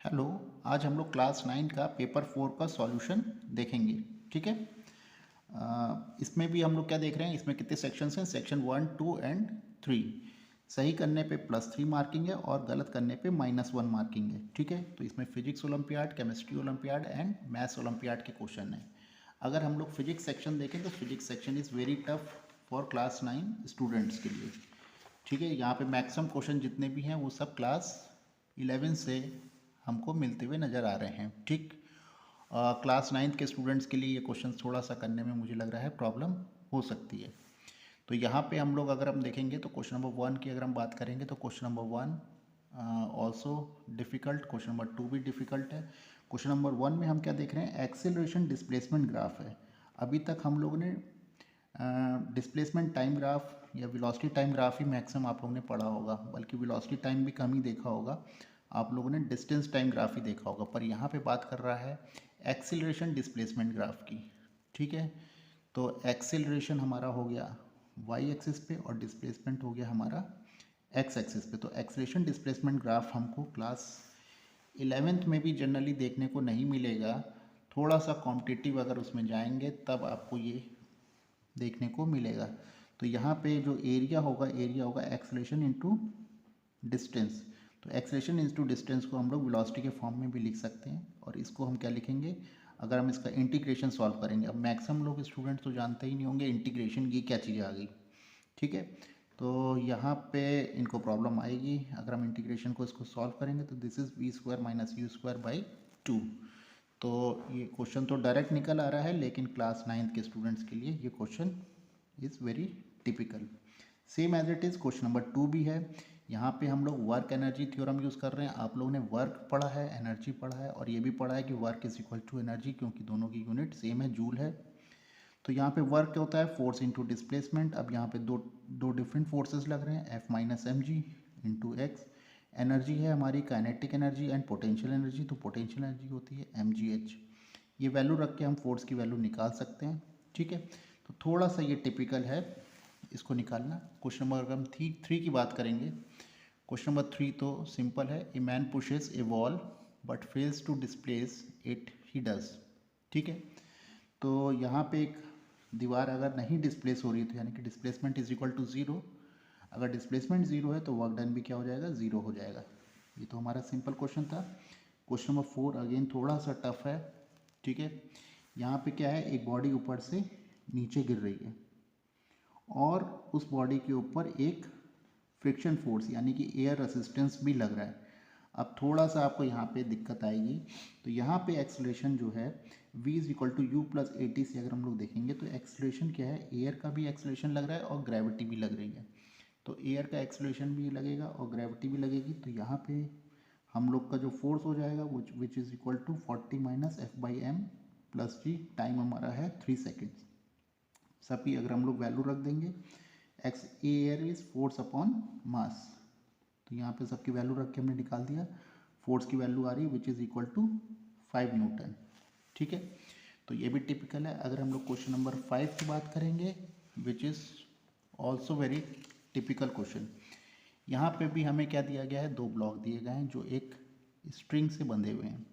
Hello. आज हम लोग क्लास 9 का पेपर 4 का सॉल्यूशन देखेंगे। ठीक है। इसमें भी हम लोग क्या देख रहे हैं, इसमें कितने सेक्शंस हैं? Section 1, 2 and 3। सही करने पे +3 मार्किंग है और गलत करने पे -1 मार्किंग है। ठीक है। तो इसमें physics olympiad, chemistry olympiad and maths olympiad के क्वेश्चन हैं। अगर हम लोग फिजिक्स सेक्शन देखें तो physics section is very tough for class 9 students के लिए। ठीक है। यहाँ पे मैक्सिमम क्वेश्चन जितने भी हैं वो सब क्लास 11 से हमको मिलते हुए नज़र आ रहे हैं। ठीक। क्लास 9th के स्टूडेंट्स के लिए ये क्वेश्चन थोड़ा सा करने में मुझे लग रहा है प्रॉब्लम हो सकती है। तो यहाँ पे हम लोग अगर हम देखेंगे तो क्वेश्चन नंबर 1 की अगर हम बात करेंगे तो question number 1 also difficult, question number 2 भी डिफ़िकल्ट है। क्वेश्चन नंबर 1 में हम क्या देख रहे हैं? एक्सेलरेशन डिस्प्लेसमेंट ग्राफ है। अभी तक हम लोगों ने डिस्प्लेसमेंट टाइम ग्राफ या वेलोसिटी टाइम ग्राफ ही मैक्सिमम आप लोगों ने पढ़ा होगा, बल्कि वेलोसिटी टाइम भी कम ही देखा होगा। आप लोगों ने डिस्टेंस टाइम ग्राफ ही देखा होगा, पर यहाँ पे बात कर रहा है एक्सीलरेशन डिस्प्लेसमेंट ग्राफ की। ठीक है। तो एक्सीलरेशन हमारा हो गया वाई एक्सिस पे और डिस्प्लेसमेंट हो गया हमारा एक्स एक्सिस पे। तो एक्सीलरेशन डिस्प्लेसमेंट ग्राफ हमको क्लास 11th में भी जनरली देखने को नहीं मिलेगा। थोड़ा सा कॉम्पिटिटिव अगर उसमें जाएंगे तब आपको ये देखने को मिलेगा। तो यहाँ पे जो एरिया होगा एक्सेलरेशन इनटू डिस्टेंस। तो एक्सेलरेशन इनटू डिस्टेंस को हम लोग वेलोसिटी के फॉर्म में भी लिख सकते हैं, और इसको हम क्या लिखेंगे अगर हम इसका इंटीग्रेशन सॉल्व करेंगे? अब मैक्सिमम लोग स्टूडेंट तो जानते ही नहीं होंगे इंटीग्रेशन की क्या चीज़ आ गई। ठीक है। तो यहाँ पे इनको प्रॉब्लम आएगी अगर हम इंटीग्रेशन को इसको सॉल्व करेंगे। तो दिस इज़ v² - u²/2। तो ये क्वेश्चन तो डायरेक्ट निकल आ रहा है, लेकिन क्लास 9th के स्टूडेंट्स के लिए ये question is very typical. Same as it is question number 2 भी है। यहाँ पे हम लोग वर्क एनर्जी थ्योरम यूज़ कर रहे हैं। आप लोगों ने वर्क पढ़ा है, एनर्जी पढ़ा है, और ये भी पढ़ा है कि work is equal to energy, क्योंकि दोनों की यूनिट सेम है, जूल है। तो यहाँ पे वर्क क्या होता है? Force into displacement. अब यहाँ पे दो दो डिफरेंट फोर्सेस लग रहे हैं, F - mg into x. Energy है हमारी kinetic energy and potential energy. तो पोटेंशियल एनर्जी होती है mgh। ये वैल्यू रख के हम फोर्स की वैल्यू निकाल सकते हैं। ठीक है। तो थोड़ा सा ये टिपिकल है इसको निकालना। क्वेश्चन नंबर अगर हम 3 की बात करेंगे, क्वेश्चन नंबर 3 तो सिंपल है। A man pushes a wall but fails to displace it he does. ठीक है। तो यहाँ पे एक दीवार अगर नहीं डिस्प्लेस हो रही है तो यानी कि displacement is equal to zero. अगर डिस्प्लेसमेंट ज़ीरो है तो वर्क डन भी क्या हो जाएगा? ज़ीरो हो जाएगा। ये तो हमारा सिंपल क्वेश्चन था। क्वेश्चन नंबर 4 अगेन थोड़ा सा टफ है। ठीक है। यहाँ पे क्या है? एक बॉडी ऊपर से नीचे गिर रही है और उस बॉडी के ऊपर एक फ्रिक्शन फोर्स यानी कि एयर रेसिस्टेंस भी लग रहा है। अब थोड़ा सा आपको यहाँ पे दिक्कत आएगी। तो यहाँ पे एक्सलेशन जो है v is equal to U plus A T से अगर हम लोग देखेंगे तो एक्सलेशन क्या है? एयर का भी एक्सलेशन लग रहा है और ग्रेविटी भी लग रही है। तो एयर का एक्सलेशन भी लगेगा और ग्रेविटी भी लगेगी। तो यहाँ पे हम लोग का जो फोर्स हो जाएगा which is equal to 40 - F/m plus g। Time हमारा है 3 सेकेंड्स। सबकी अगर हम लोग वैल्यू रख देंगे, x air is force upon mass. तो यहाँ पे सबकी वैल्यू रख के हमने निकाल दिया। फोर्स की वैल्यू आ रही है which is equal to 5 newton. ठीक है। तो ये भी टिपिकल है। अगर हम लोग क्वेश्चन नंबर 5 की बात करेंगे which is also very typical question. यहाँ पे भी हमें क्या दिया गया है? दो ब्लॉक दिए गए हैं जो एक स्ट्रिंग से बंधे हुए हैं।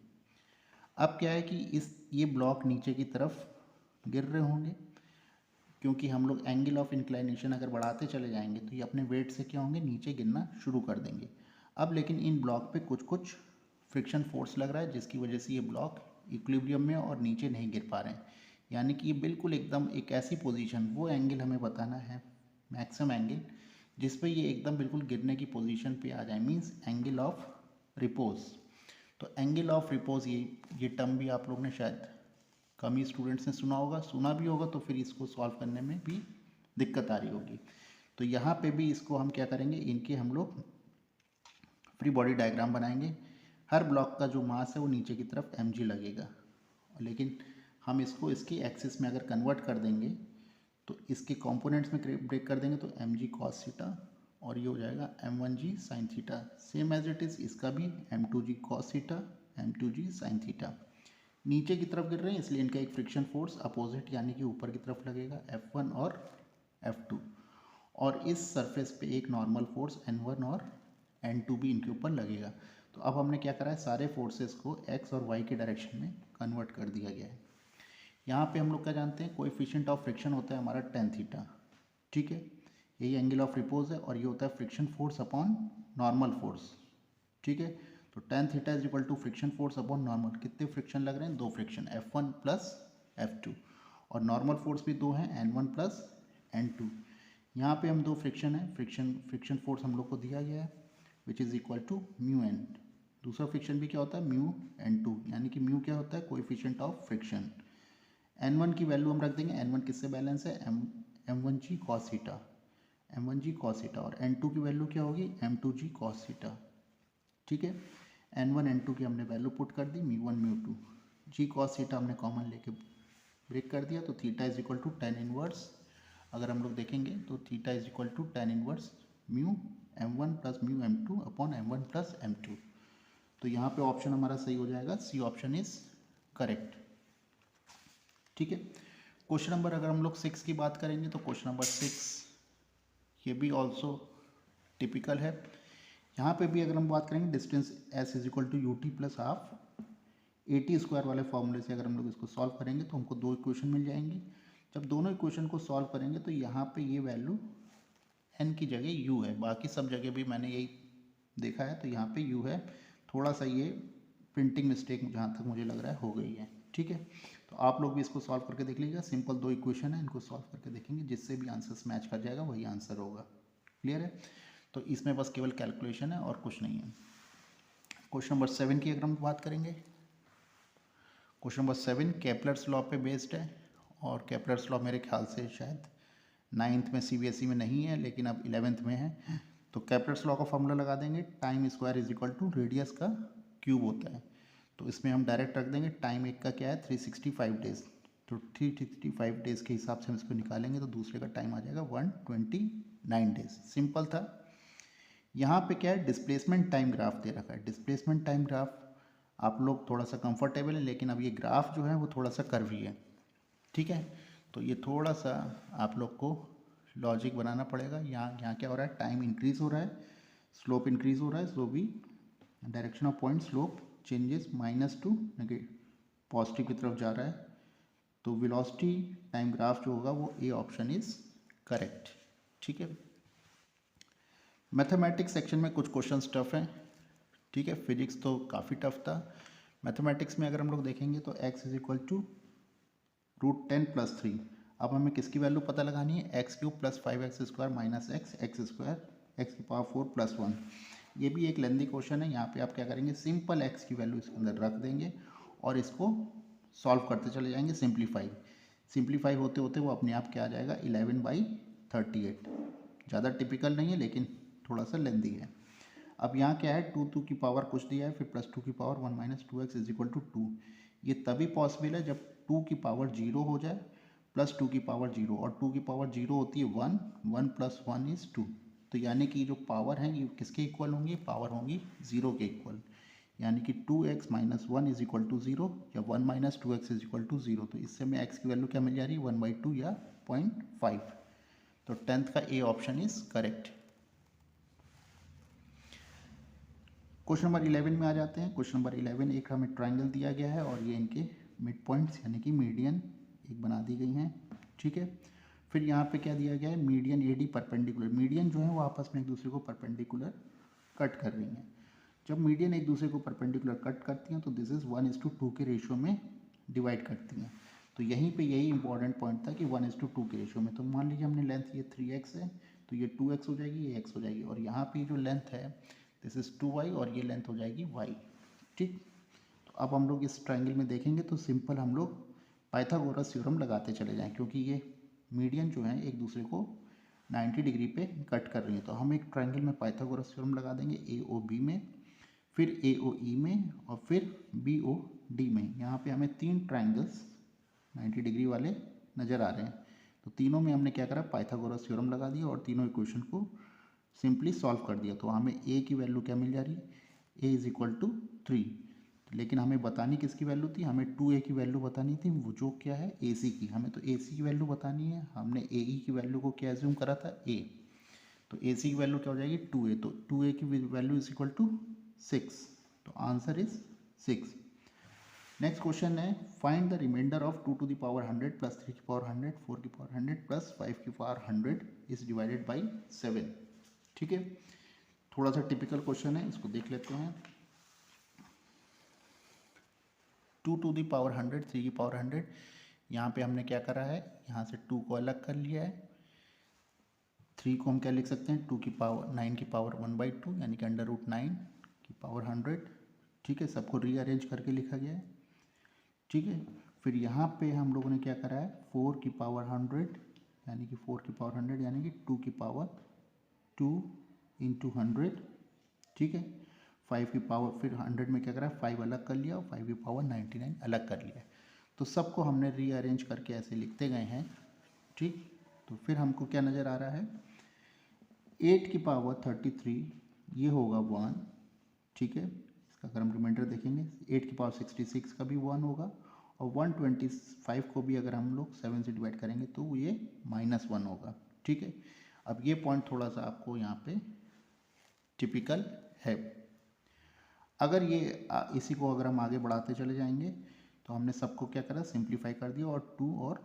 अब क्या है कि ये ब्लॉक नीचे की तरफ गिर रहे होंगे, क्योंकि हम लोग एंगल ऑफ इंक्लाइनेशन अगर बढ़ाते चले जाएंगे तो ये अपने वेट से क्या होंगे? नीचे गिरना शुरू कर देंगे। अब लेकिन इन ब्लॉक पे कुछ कुछ फ्रिक्शन फोर्स लग रहा है जिसकी वजह से ये ब्लॉक इक्विलिब्रियम में और नीचे नहीं गिर पा रहे हैं। यानी कि ये बिल्कुल एकदम एक ऐसी पोजीशन, वो एंगल हमें बताना है मैक्सिमम एंगल जिस पे ये एकदम बिल्कुल गिरने की पोजीशन पे आ जाए, मीन्स एंगल ऑफ रिपोज। तो एंगल ऑफ रिपोज ये टर्म भी आप लोग ने शायद कम ही स्टूडेंट्स ने सुना होगा, सुना भी होगा तो फिर इसको सॉल्व करने में भी दिक्कत आ रही होगी। तो यहाँ पे भी इसको हम क्या करेंगे? इनके हम लोग फ्री बॉडी डायग्राम बनाएंगे। हर ब्लॉक का जो मास है वो नीचे की तरफ mg लगेगा, लेकिन हम इसको इसकी एक्सिस में अगर कन्वर्ट कर देंगे तो इसके कंपोनेंट्स में ब्रेक कर देंगे तो mg cos थीटा और ये हो जाएगा m1g sin theta. Same as it is इसका भी m2g cos theta m2g sin theta. नीचे की तरफ गिर रहे हैं इसलिए इनका एक फ्रिक्शन फोर्स अपोजिट यानी कि ऊपर की तरफ लगेगा F1 और F2, और इस सरफेस पे एक नॉर्मल फोर्स N1 और N2 भी इनके ऊपर लगेगा। तो अब हमने क्या करा है, सारे फोर्सेस को एक्स और वाई के डायरेक्शन में कन्वर्ट कर दिया गया है। यहाँ पे हम लोग क्या जानते हैं, कोएफिशिएंट ऑफ फ्रिक्शन होता है हमारा tan थीटा, ठीक है, यही एंगल ऑफ रिपोज है, और ये होता है friction force upon normal force, ठीक है। तो tan theta is equal to friction force upon normal, कितने फ्रिक्शन लग रहे हैं, दो फ्रिक्शन, F1 प्लस F2, और नॉर्मल फोर्स भी दो हैं, N1 प्लस N2। यहाँ पे हम दो फ्रिक्शन है, फ्रिक्शन फोर्स हम लोग को दिया गया है which is equal to mu N, दूसरा फ्रिक्शन भी क्या होता है, म्यू N2, यानी कि म्यू क्या होता है, कोएफिशिएंट ऑफ फ्रिक्शन। N1 की वैल्यू हम रख देंगे, N1 किससे बैलेंस है, M1G cos theta, M1G cos theta, और N2 की वैल्यू क्या होगी, M2G cos थीटा, ठीक है। N1 N2 की हमने वैल्यू पुट कर दी, μ1 μ2, G cos थीटा हमने कॉमन लेके ब्रेक कर दिया, तो theta is equal to tan inverse, अगर हम लोग देखेंगे तो theta is equal to tan inverse mu M1 plus mu M2 upon M1 plus M2। तो यहाँ पे ऑप्शन हमारा सही हो जाएगा, सी ऑप्शन इज करेक्ट, ठीक है। क्वेश्चन नंबर अगर हम लोग 6 की बात करेंगे तो क्वेश्चन नंबर 6 ये भी ऑल्सो टिपिकल है। यहाँ पे भी अगर हम बात करेंगे distance S is equal to U T plus half A square वाले फॉर्मूले से अगर हम लोग इसको सॉल्व करेंगे तो हमको दो इक्वेशन मिल जाएंगी। जब दोनों इक्वेशन को सॉल्व करेंगे तो यहाँ पे ये वैल्यू एन की जगह यू है, बाकी सब जगह भी मैंने यही देखा है, तो यहाँ पे यू है, थोड़ा सा ये प्रिंटिंग मिस्टेक जहाँ तक मुझे लग रहा है हो गई है, ठीक है। तो आप लोग भी इसको सॉल्व करके देख लीजिएगा, सिंपल दो इक्वेशन है, इनको सॉल्व करके देखेंगे, जिससे भी आंसर्स मैच कर जाएगा वही आंसर होगा, क्लियर है। तो इसमें बस केवल कैलकुलेशन है और कुछ नहीं है। क्वेश्चन नंबर 7 की अगर हम बात करेंगे, क्वेश्चन नंबर 7 केपलर्स लॉ पे बेस्ड है, और केपलर्स लॉ मेरे ख्याल से शायद 9th में CBSE में नहीं है, लेकिन अब 11th में है। तो केपलर्स लॉ का फॉर्मूला लगा देंगे, time square is equal to radius का क्यूब होता है, तो इसमें हम डायरेक्ट रख देंगे, टाइम एक का क्या है 365 डेज, तो 365 डेज के हिसाब से हम इसको निकालेंगे तो दूसरे का टाइम आ जाएगा 129 डेज, सिंपल था। यहाँ पे क्या है, डिस्प्लेसमेंट टाइम ग्राफ दे रखा है, डिस्प्लेसमेंट टाइम ग्राफ आप लोग थोड़ा सा कंफर्टेबल है, लेकिन अब ये ग्राफ जो है वो थोड़ा सा कर्वी है, ठीक है। तो ये थोड़ा सा आप लोग को लॉजिक बनाना पड़ेगा। यहाँ क्या हो रहा है, टाइम इंक्रीज हो रहा है, स्लोप इंक्रीज हो रहा है, सो भी direction of point slope changes minus two negative positive की तरफ जा रहा है, तो वेलोसिटी टाइम ग्राफ जो होगा वो ए ऑप्शन इज करेक्ट, ठीक है। मैथमेटिक्स सेक्शन में कुछ क्वेश्चन टफ हैं, ठीक है, फिजिक्स तो काफ़ी टफ था। मैथमेटिक्स में अगर हम लोग देखेंगे तो x इज इक्वल टू √10 + 3, अब हमें किसकी वैल्यू पता लगानी है, x³ + 5x² minus x² x की पावर 4 + 1। ये भी एक लेंदी क्वेश्चन है, यहाँ पे आप क्या करेंगे, सिंपल x की वैल्यू इसके अंदर रख देंगे और इसको सॉल्व करते चले जाएंगे, सिंप्लीफाई होते होते वो अपने आप क्या आ जाएगा 11/38। ज़्यादा टिपिकल नहीं है लेकिन थोड़ा सा लेंदी है। अब यहाँ क्या है, 2 की पावर कुछ दिया है, फिर +2 की power 1 - 2x is equal to 2। ये तभी पॉसिबल है जब 2 की पावर 0 हो जाए, +2 की पावर 0, और 2 की पावर 0 होती है 1, 1 + 1 इज 2। तो यानी कि जो पावर हैं ये किसके इक्वल होंगी, पावर होंगी 0 के इक्वल, यानी कि 2x - 1 इज इक्वल टू 0 या 1 - 2x इज इक्वल टू 0। तो इससे हमें x की वैल्यू क्या मिल जा रही है, 1/2 या 0.5। तो 10th का A option is correct. Question number 11 में आ जाते हैं। क्वेश्चन नंबर 11 एक हमें ट्राइंगल दिया गया है और ये इनके मिड पॉइंट्स यानी कि मीडियन एक बना दी गई हैं, ठीक है। फिर यहाँ पे क्या दिया गया है, मीडियन AD परपेंडिकुलर, मीडियन जो है वो आपस में एक दूसरे को परपेंडिकुलर कट कर रही हैं। जब मीडियन एक दूसरे को परपेंडिकुलर कट करती हैं तो दिस इज़ 1:2 के रेशियो में डिवाइड करती हैं। तो यहीं पे यही इंपॉर्टेंट पॉइंट था कि 1:2 के रेशियो में। तो मान लीजिए हमने लेंथ ये 3x है तो ये 2x हो जाएगी, ये x हो जाएगी, और यहाँ पे जो लेंथ है दिस इज़ 2y और ये लेंथ हो जाएगी y, ठीक। तो अब हम लोग इस ट्राइंगल में देखेंगे तो सिंपल हम लोग पाइथागोरस थ्योरम लगाते चले जाएं, क्योंकि ये मीडियन जो है एक दूसरे को 90 डिग्री पे कट कर रही है। तो हम एक ट्राइंगल में पाइथागोरस थ्योरम लगा देंगे, AOB में, फिर AOE में, और फिर BOD में। यहाँ पे हमें 3 ट्राइंगल्स 90 डिग्री वाले नज़र आ रहे हैं। तो तीनों में हमने क्या करा, पाइथागोरस थ्योरम लगा दिया और तीनों इक्वेशन को सिंपली सॉल्व कर दिया। तो हमें a की वैल्यू क्या मिल जा रही है, a इज इक्वल टू 3। लेकिन हमें बतानी किसकी वैल्यू थी, हमें 2a की वैल्यू बतानी थी, वो जो क्या है AC की। हमें तो AC की वैल्यू बतानी है, हमने AE की वैल्यू को क्या एज्यूम करा था, a। तो AC की वैल्यू क्या हो जाएगी 2a, तो 2a की वैल्यू इज इक्वल टू 6। तो आंसर इज 6। नेक्स्ट क्वेश्चन है find the reminder of 2 two the power 100 plus 3 की पावर 100 4 की पावर 100 प्लस 5 की पावर 100 इज डिवाइडेड बाई 7। ठीक है, थोड़ा सा टिपिकल क्वेश्चन है, इसको देख लेते हैं। 2 टू द पावर 100 3 की पावर 100, यहाँ पे हमने क्या करा है, यहाँ से 2 को अलग कर लिया है। 3 को हम क्या लिख सकते हैं, 2 की पावर 9 की पावर 1/2 यानी कि √9 की पावर 100। ठीक है, सबको रीअरेंज करके लिखा गया है। ठीक है, फिर यहाँ पे हम लोगों ने क्या करा है, 4 की पावर 100 यानी कि 4 की पावर 100 यानी कि 2 की पावर 2 इंटू 100। ठीक है, 5 की पावर, फिर 100 में क्या करा, 5 अलग कर लिया और 5 की पावर 99 अलग कर लिया। तो सबको हमने रीअरेंज करके ऐसे लिखते गए हैं। ठीक, तो फिर हमको क्या नज़र आ रहा है, 8 की पावर 33 ये होगा 1। ठीक है, इसका अगर हम रिमाइंडर देखेंगे 8 की पावर 66 का भी 1 होगा, और 125 को भी अगर हम लोग 7 से डिवाइड करेंगे तो ये -1 होगा। ठीक है, अब ये पॉइंट थोड़ा सा आपको यहाँ पे टिपिकल है। अगर ये इसी को अगर हम आगे बढ़ाते चले जाएंगे तो हमने सबको क्या करा, सिंप्लीफाई कर दिया और 2 और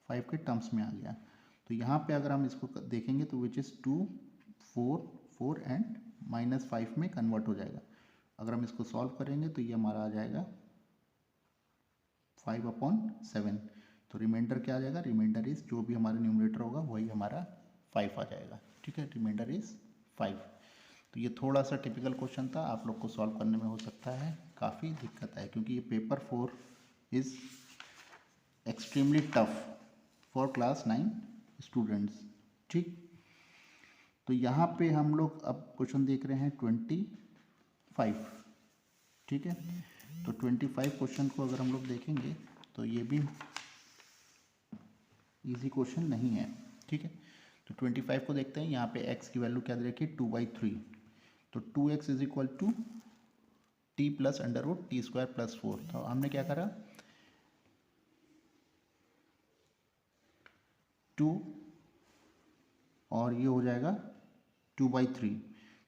5 के टर्म्स में आ गया। तो यहाँ पे अगर हम इसको देखेंगे तो विच इज़ 2 4 4 एंड -5 में कन्वर्ट हो जाएगा। अगर हम इसको सॉल्व करेंगे तो ये हमारा आ जाएगा 5/7। तो रिमाइंडर क्या आ जाएगा, रिमाइंडर इज, जो भी हमारा न्यूमरेटर होगा वही हमारा 5 आ जाएगा। ठीक है, रिमाइंडर इज 5। तो ये थोड़ा सा टिपिकल क्वेश्चन था, आप लोग को सॉल्व करने में हो सकता है काफ़ी दिक्कत है, क्योंकि ये paper 4 is extremely tough for class 9 students. ठीक, तो यहाँ पे हम लोग अब क्वेश्चन देख रहे हैं 25। ठीक है, तो 25 क्वेश्चन को अगर हम लोग देखेंगे तो ये भी इजी क्वेश्चन नहीं है। ठीक है, तो 25 को देखते हैं। यहाँ पे x की वैल्यू क्या दे रखी है, 2/3। तो 2x is equal to t plus √t²+4। तो हमने क्या करा, 2 और ये हो जाएगा 2/3,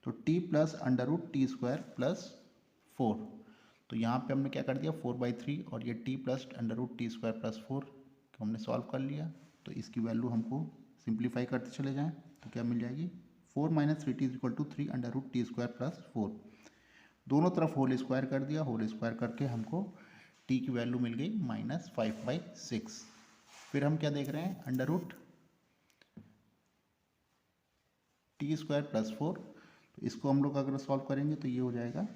तो t प्लस √t²+4। तो यहाँ पे हमने क्या कर दिया, 4/3 और ये t प्लस √t²+4 को हमने सॉल्व कर लिया। तो इसकी वैल्यू हमको सिंप्लीफाई करते चले जाएं तो क्या मिल जाएगी, 4 - 3t is equal to 3 √t²+4। दोनों तरफ होल स्क्वायर कर दिया, होल स्क्वायर करके हमको t की वैल्यू मिल गई -5/6। फिर हम क्या देख रहे हैं, √t²+4। तो इसको हम लोग अगर सॉल्व करेंगे तो ये हो जाएगा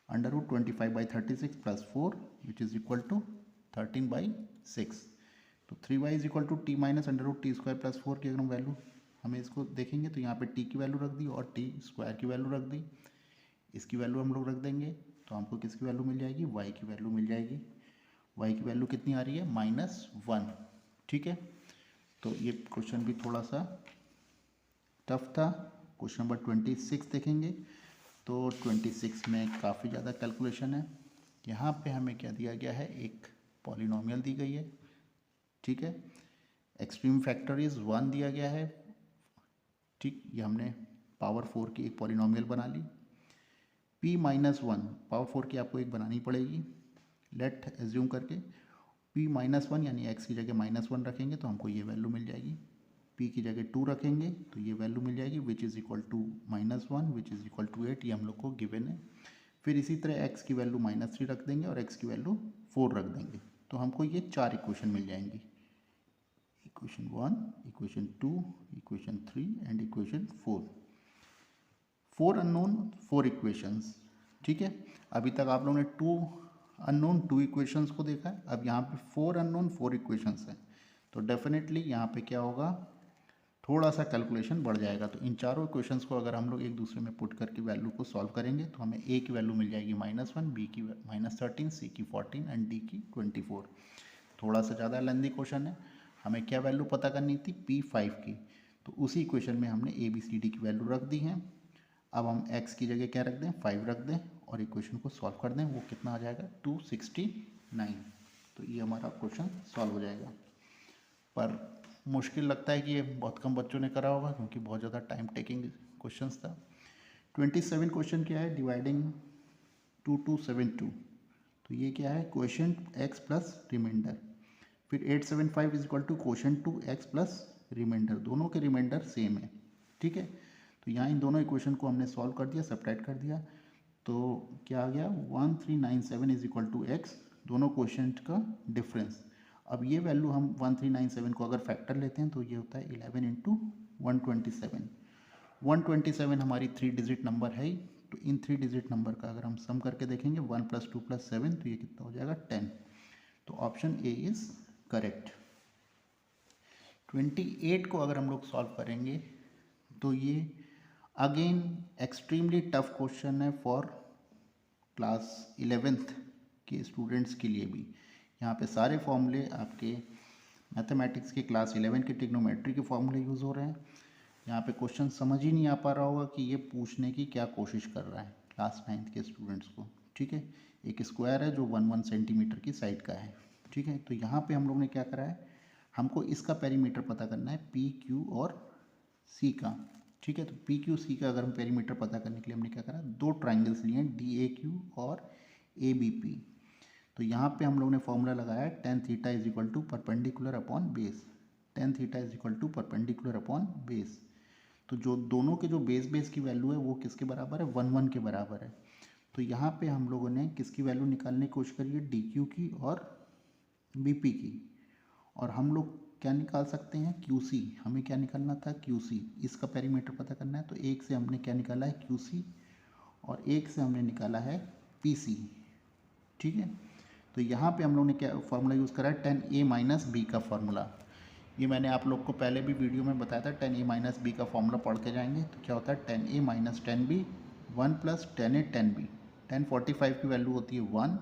√25/36 + 4 विच इज़ इक्वल टू 13/6। तो 3y is equal to t minus √t²+4 की अगर हम वैल्यू हमें इसको देखेंगे तो यहाँ पे t की वैल्यू रख दी और t स्क्वायर की वैल्यू रख दी। इसकी वैल्यू हम लोग रख देंगे तो हमको किसकी वैल्यू मिल जाएगी, y की वैल्यू मिल जाएगी। y की वैल्यू कितनी आ रही है, -1। ठीक है, तो ये क्वेश्चन भी थोड़ा सा टफ था। क्वेश्चन नंबर 26 देखेंगे तो 26 में काफ़ी ज़्यादा कैलकुलेशन है। यहाँ पे हमें क्या दिया गया है, एक पॉलिनोमियल दी गई है। ठीक है, एक्सट्रीम फैक्टर इज़ 1 दिया गया है। ठीक, ये हमने पावर 4 की एक पॉलिनोमियल बना ली। p-1 पावर 4 की आपको एक बनानी पड़ेगी। लेट एज्यूम करके p-1 यानी x की जगह -1 रखेंगे तो हमको ये वैल्यू मिल जाएगी। p की जगह 2 रखेंगे तो ये वैल्यू मिल जाएगी which is equal to -1 which is equal to 8। ये हम लोग को गिवन है। फिर इसी तरह x की वैल्यू -3 रख देंगे और x की वैल्यू 4 रख देंगे तो हमको ये 4 इक्वेशन मिल जाएंगी, equation 1, equation 2, equation 3 and equation 4। 4 unknown 4 equations. ठीक है, अभी तक आप लोगों ने 2 अननोन 2 इक्वेशंस को देखा है, अब यहाँ पे 4 अननोन 4 इक्वेशंस हैं। तो डेफिनेटली यहाँ पे क्या होगा, थोड़ा सा कैलकुलेशन बढ़ जाएगा। तो इन चारों इक्वेशंस को अगर हम लोग एक दूसरे में पुट करके वैल्यू को सॉल्व करेंगे तो हमें a की वैल्यू मिल जाएगी -1, b की -13, c की 14 एंड d की 24। थोड़ा सा ज़्यादा लेंथी क्वेश्चन है। हमें क्या वैल्यू पता करनी थी, p5 की। तो उसी इक्वेशन में हमने a b c d की वैल्यू रख दी है। अब हम x की जगह क्या रख दें, 5 रख दें और इक्वेशन को सॉल्व कर दें। वो कितना आ जाएगा, 269। तो ये हमारा क्वेश्चन सॉल्व हो जाएगा। पर मुश्किल लगता है कि ये बहुत कम बच्चों ने करा होगा क्योंकि बहुत ज़्यादा टाइम टेकिंग क्वेश्चंस था। 27 क्वेश्चन क्या है, डिवाइडिंग 2272, तो ये क्या है, क्वोशेंट एक्स प्लस रिमाइंडर। फिर 875 is equal to quotient two X plus reminder, दोनों के रिमाइंडर सेम है, ठीक है। तो यहाँ इन दोनों इक्वेशन को हमने सॉल्व कर दिया, सब्ट्रैक्ट कर दिया, तो क्या आ गया 1397 इज इक्वल टू एक्स, दोनों क्वोशेंट का डिफरेंस। अब ये वैल्यू हम 1397 को अगर फैक्टर लेते हैं तो ये होता है 11 इंटू 127। 127 हमारी 3 डिजिट नंबर है ही, तो इन 3 डिजिट नंबर का अगर हम सम करके देखेंगे 1 + 2 + 7, तो ये कितना हो जाएगा 10। तो ऑप्शन ए इज़ करेक्ट। 28 को अगर हम लोग सॉल्व करेंगे तो ये अगेन एक्सट्रीमली टफ क्वेश्चन है फॉर क्लास 11th के स्टूडेंट्स के लिए भी। यहाँ पे सारे फॉर्मूले आपके मैथमेटिक्स के क्लास 11 के ट्रिग्नोमेट्री के फॉर्मूले यूज़ हो रहे हैं। यहाँ पे क्वेश्चन समझ ही नहीं आ पा रहा होगा कि ये पूछने की क्या कोशिश कर रहा है क्लास 9th के स्टूडेंट्स को, ठीक है। एक स्क्वायर है जो 1 सेंटीमीटर की साइड का है, ठीक है। तो यहाँ पे हम लोग ने क्या करा है, हमको इसका पेरीमीटर पता करना है पी क्यू और सी का, ठीक है। तो पी क्यू सी का अगर हम पेरीमीटर पता करने के लिए हमने क्या करा, दो ट्राइंगल्स लिए हैं डी ए क्यू और ए बी पी। तो यहाँ पे हम लोग ने फॉर्मूला लगाया है tan theta is equal to perpendicular upon base, tan theta is equal to perpendicular upon base. तो जो दोनों के जो बेस की वैल्यू है वो किसके बराबर है, 1 के बराबर है। तो यहाँ पे हम लोगों ने किसकी वैल्यू निकालने की कोशिश करी है, डी क्यू की और बी पी की। और हम लोग क्या निकाल सकते हैं, क्यू सी, हमें क्या निकालना था क्यू सी, इसका पेरीमीटर पता करना है। तो एक से हमने क्या निकाला है क्यू सी और एक से हमने निकाला है पी सी, ठीक है। तो यहाँ पे हम लोग ने क्या फार्मूला यूज़ करा है, tan a माइनस बी का फार्मूला। ये मैंने आप लोग को पहले भी वीडियो में बताया था, tan a माइनस बी का फार्मूला पढ़ के जाएंगे तो क्या होता है tan a minus tan b 1 + tan a tan b। tan 45 की वैल्यू होती है 1,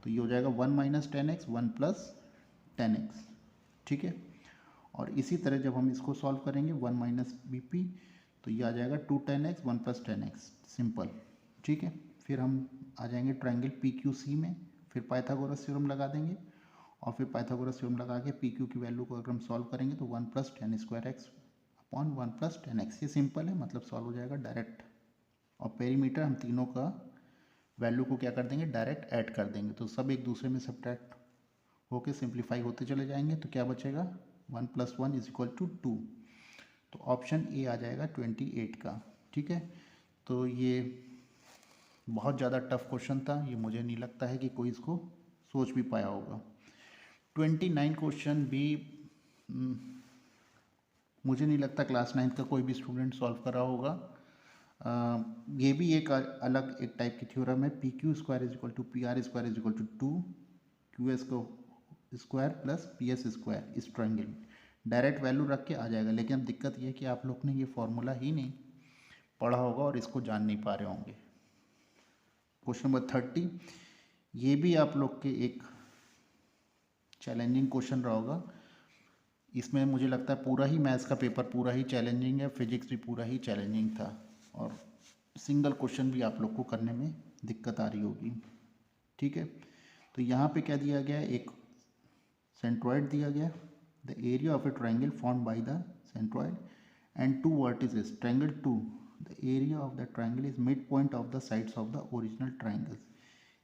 तो ये हो जाएगा 1 - tan x 1 + tan x, ठीक है। और इसी तरह जब हम इसको सॉल्व करेंगे 1 - बी पी, तो ये आ जाएगा 2 tan x 1 + tan x, simple, ठीक है। फिर हम आ जाएंगे ट्राइंगल पी क्यू सी में, फिर पाइथागोरस थ्योरम लगा देंगे और फिर पाइथागोरस थ्योरम लगा के पी क्यू की वैल्यू को अगर हम सॉल्व करेंगे तो 1 + tan² x upon 1 + tan x, ये सिंपल है, मतलब सॉल्व हो जाएगा डायरेक्ट। और पेरीमीटर हम तीनों का वैल्यू को क्या कर देंगे, डायरेक्ट ऐड कर देंगे, तो सब एक दूसरे में सब्ट्रैक्ट होके सिंप्लीफाई होते चले जाएंगे। तो क्या बचेगा 1 + 1 = 2। तो ऑप्शन ए आ जाएगा 28 का, ठीक है। तो ये बहुत ज़्यादा टफ क्वेश्चन था, ये मुझे नहीं लगता है कि कोई इसको सोच भी पाया होगा। 29 क्वेश्चन भी मुझे नहीं लगता क्लास 9th का कोई भी स्टूडेंट सॉल्व कर रहा होगा। ये भी एक अलग एक टाइप की थ्योरम है, P Q square is equal to P R square is equal to 2 Q S को square plus P S square, इस ट्रायंगल डायरेक्ट वैल्यू रख के आ जाएगा। लेकिन अब दिक्कत ये है कि आप लोग ने ये फॉर्मूला ही नहीं पढ़ा होगा और इसको जान नहीं पा रहे होंगे। क्वेश्चन नंबर 30, ये भी आप लोग के एक चैलेंजिंग क्वेश्चन रहा होगा। इसमें मुझे लगता है पूरा ही मैथ्स का पेपर पूरा ही चैलेंजिंग है, फिजिक्स भी पूरा ही चैलेंजिंग था और सिंगल क्वेश्चन भी आप लोग को करने में दिक्कत आ रही होगी, ठीक है। तो यहाँ पे क्या दिया गया है, एक सेंट्रॉइड दिया गया, the area of A triangle formed by the centroid and 2 vertices, triangle 2, the area of the triangle is mid point of the sides of the original triangles.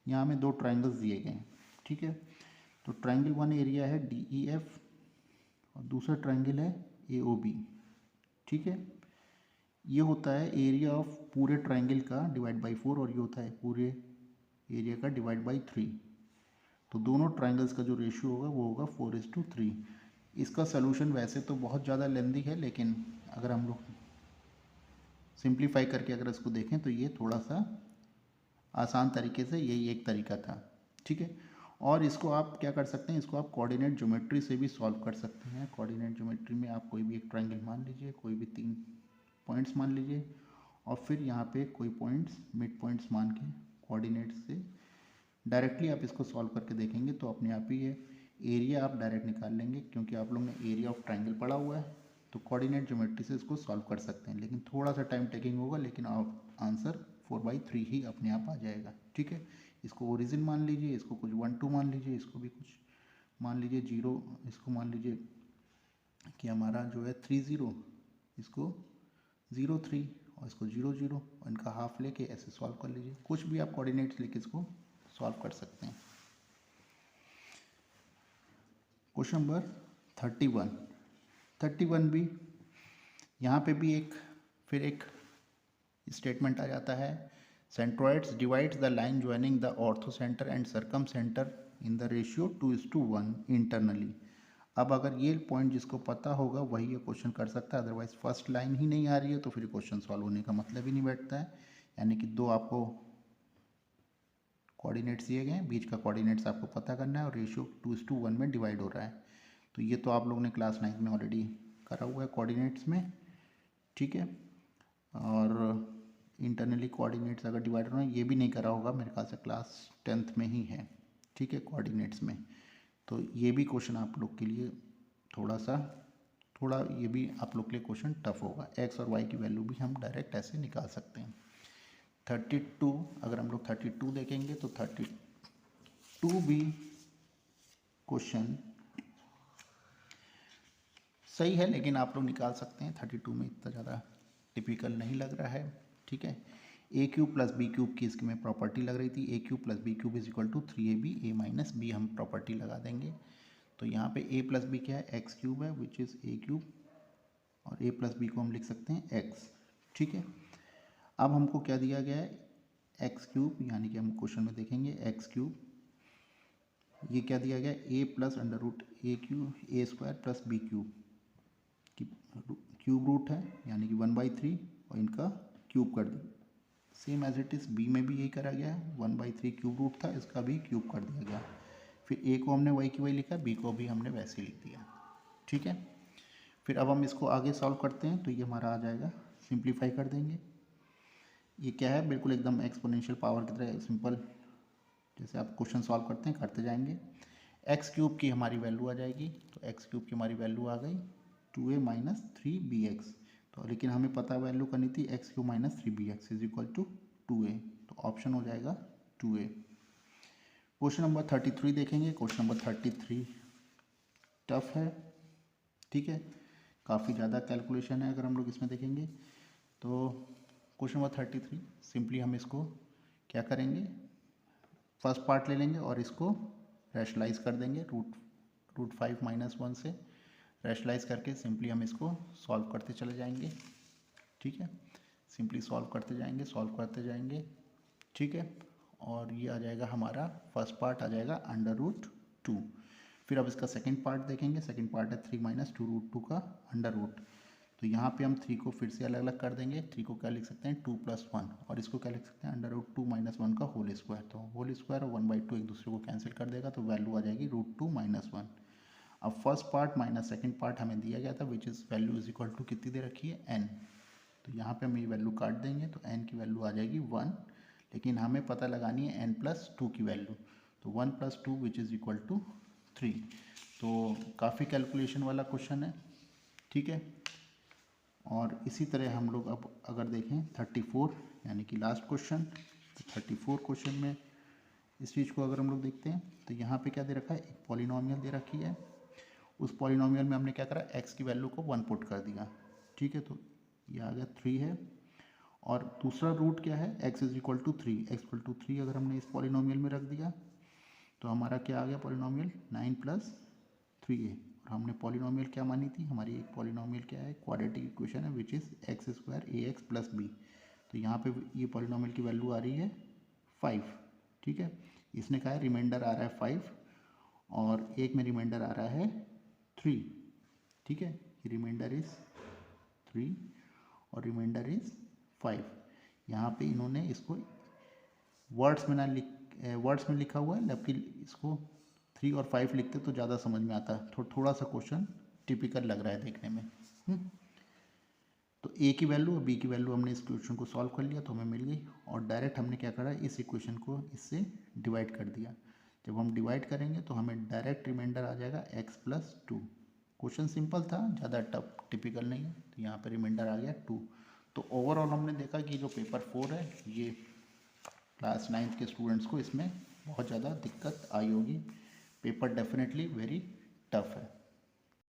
यहाँ में दो ट्राइंगल्स दिए गए हैं, ठीक है। तो ट्राइंगल 1 एरिया है डी ई एफ और दूसरा ट्राइंगल है ए ओ बी, ठीक है। ये होता है एरिया ऑफ पूरे ट्राइंगल का डिवाइड बाई 4 और ये होता है पूरे एरिया का डिवाइड बाई 3। तो दोनों ट्राइंगल्स का जो रेशियो होगा वो होगा 4:3। इसका सलूशन वैसे तो बहुत ज़्यादा लेंदी है, लेकिन अगर हम लोग सिंप्लीफाई करके अगर इसको देखें तो ये थोड़ा सा आसान तरीके से यही एक तरीका था, ठीक है। और इसको आप क्या कर सकते हैं, इसको आप कोऑर्डिनेट ज्योमेट्री से भी सॉल्व कर सकते हैं। कोऑर्डिनेट ज्योमेट्री में आप कोई भी एक ट्राइंगल मान लीजिए, कोई भी 3 पॉइंट्स मान लीजिए और फिर यहाँ पे कोई पॉइंट्स मिड पॉइंट्स मान के कोऑर्डिनेट से डायरेक्टली आप इसको सॉल्व करके देखेंगे तो अपने आप ही ये एरिया आप डायरेक्ट निकाल लेंगे, क्योंकि आप लोग ने एरिया ऑफ ट्राइंगल पढ़ा हुआ है। तो कोऑर्डिनेट ज्योमेट्री से इसको सॉल्व कर सकते हैं, लेकिन थोड़ा सा टाइम टेकिंग होगा, लेकिन आंसर 4/3 ही अपने आप आ जाएगा, ठीक है। इसको ओरिजिन मान लीजिए, इसको कुछ 1 2 मान लीजिए, इसको भी कुछ मान लीजिए 0, इसको मान लीजिए कि हमारा जो है 3 0, इसको 0 3 और इसको 0 0 और इनका हाफ लेके ऐसे सॉल्व कर लीजिए। कुछ भी आप कोऑर्डिनेट्स लेके इसको सॉल्व कर सकते हैं। क्वेश्चन नंबर 31 भी यहाँ पे भी फिर एक स्टेटमेंट आ जाता है, centroids divides the line joining the ortho centre and circum centre in the ratio 2:1 internally. अब अगर ये पॉइंट जिसको पता होगा वही ये क्वेश्चन कर सकता है, अदरवाइज फर्स्ट लाइन ही नहीं आ रही है तो फिर क्वेश्चन सॉल्व होने का मतलब ही नहीं बैठता है। यानी कि दो आपको कोऑर्डिनेट्स दिए गए हैं, बीच का कोऑर्डिनेट्स आपको पता करना है और रेशियो 2:1 में डिवाइड हो रहा है। तो ये तो आप लोगों ने क्लास 9 में ऑलरेडी करा हुआ है कोऑर्डिनेट्स में, ठीक है। और इंटरनली कोऑर्डिनेट्स अगर डिवाइड हो रहे हैं ये भी नहीं करा होगा, मेरे ख्याल से क्लास 10th में ही है, ठीक है, कोऑर्डिनेट्स में। तो ये भी क्वेश्चन आप लोग के लिए थोड़ा ये भी आप लोग के लिए क्वेश्चन टफ होगा। एक्स और वाई की वैल्यू भी हम डायरेक्ट ऐसे निकाल सकते हैं। 32 अगर हम लोग 32 देखेंगे तो 32 भी क्वेश्चन सही है, लेकिन आप लोग निकाल सकते हैं। 32 में इतना ज़्यादा टिपिकल नहीं लग रहा है, ठीक है। A cube plus B cube की इसमें प्रॉपर्टी लग रही थी, a cube plus B cube is equal to 3ab, a minus b हम प्रॉपर्टी लगा देंगे। तो यहाँ पे a प्लस बी क्या है, एक्स क्यूब है, विच इज़ ए क्यूब, और a प्लस बी को हम लिख सकते हैं एक्स, ठीक है। अब हमको क्या दिया गया है, एक्स क्यूब, यानी कि हम क्वेश्चन में देखेंगे एक्स क्यूब, ये क्या दिया गया है, a plus under root A cube A square plus B cube की क्यूब रूट है, यानी कि 1/3 और इनका क्यूब कर दिया। Same as it is B में भी यही करा गया है, 1/3 क्यूब रूट था, इसका भी क्यूब कर दिया गया। फिर ए को हमने वही की वही लिखा, बी को भी हमने वैसे ही लिख दिया, ठीक है। फिर अब हम इसको आगे सॉल्व करते हैं तो ये हमारा आ जाएगा, सिंप्लीफाई कर देंगे। ये क्या है, बिल्कुल एकदम एक्सपोनेंशियल पावर की तरह सिंपल, जैसे आप क्वेश्चन सॉल्व करते हैं करते जाएंगे। एक्स क्यूब की हमारी वैल्यू आ जाएगी, तो एक्स क्यूब की हमारी वैल्यू आ गई 2a माइनस 3bx। तो लेकिन हमें पता वैल्यू करनी थी X cube minus 3bx is equal to 2a, तो ऑप्शन हो जाएगा 2a। क्वेश्चन नंबर 33 देखेंगे। क्वेश्चन नंबर 33 टफ है, ठीक है, काफ़ी ज़्यादा कैलकुलेशन है। अगर हम लोग इसमें देखेंगे तो क्वेश्चन नंबर 33 सिंपली हम इसको क्या करेंगे, फर्स्ट पार्ट ले लेंगे और इसको रैशनलाइज कर देंगे, रूट 5 माइनस 1 से रैशनलाइज करके सिंपली हम इसको सॉल्व करते चले जाएंगे, ठीक है। सिंपली सॉल्व करते जाएंगे, ठीक है। और ये आ जाएगा हमारा फर्स्ट पार्ट आ जाएगा अंडर रूट 2। फिर अब इसका सेकंड पार्ट देखेंगे, सेकंड पार्ट है 3 माइनस 2 रूट 2 का अंडर रूट। तो यहाँ पे हम 3 को फिर से अलग अलग कर देंगे, 3 को क्या लिख सकते हैं 2 + 1, और इसको क्या लिख सकते हैं अंडर रूट 2 माइनस 1 का होल स्क्वायर। तो होल स्क्वायर और 1/2 एक दूसरे को कैंसिल कर देगा, तो वैल्यू आ जाएगी रूट 2 माइनस 1। अब first part minus second part हमें दिया गया था, which is value is equal to कितनी दे रखी है n। तो यहाँ पे हम ये वैल्यू काट देंगे तो n की वैल्यू आ जाएगी 1, लेकिन हमें पता लगानी है n+2 की वैल्यू, तो 1+2 विच इज़ इक्वल टू 3। तो काफ़ी कैलकुलेशन वाला क्वेश्चन है, ठीक है। और इसी तरह हम लोग अब अगर देखें 34 यानी कि लास्ट क्वेश्चन, तो 34 क्वेश्चन में इस चीज़ को अगर हम लोग देखते हैं तो यहाँ पे क्या दे रखा है, एक पॉलिनोमियल दे रखी है। उस पॉलिनोमियल में हमने क्या करा, x की वैल्यू को 1 पुट कर दिया, ठीक है। तो ये आ गया 3 है, और दूसरा रूट क्या है, x is equal to 3, x=3 अगर हमने इस पॉलिनोमियल में रख दिया तो हमारा क्या आ गया पॉलिनोमियल 9 + 3a। और हमने पॉलिनोमियल क्या मानी थी, हमारी एक पॉलिनोमियल क्या है, क्वाड्रेटिक इक्वेशन है, which is x² ax + b। तो यहाँ पे ये पॉलिनोमियल की वैल्यू आ रही है 5, ठीक है। इसने कहा है रिमाइंडर आ रहा है 5 और एक में रिमाइंडर आ रहा है 3, ठीक है। रिमाइंडर इज 3 और रिमाइंडर इज 5। यहाँ पे इन्होंने इसको वर्ड्स में लिखा हुआ है, जबकि इसको 3 और 5 लिखते तो ज़्यादा समझ में आता है। थोड़ा सा क्वेश्चन टिपिकल लग रहा है देखने में। तो a की वैल्यू और b की वैल्यू हमने इस क्वेश्चन को सॉल्व कर लिया तो हमें मिल गई, और डायरेक्ट हमने क्या करा, इस इक्वेशन को इससे डिवाइड कर दिया। जब हम डिवाइड करेंगे तो हमें डायरेक्ट रिमाइंडर आ जाएगा x+2। क्वेश्चन सिंपल था, ज़्यादा टफ टिपिकल नहीं है। तो यहाँ पर रिमाइंडर आ गया 2। तो ओवरऑल हमने देखा कि जो पेपर 4 है ये क्लास 9th के स्टूडेंट्स को इसमें बहुत ज़्यादा दिक्कत आई होगी। पेपर डेफिनेटली वेरी टफ है।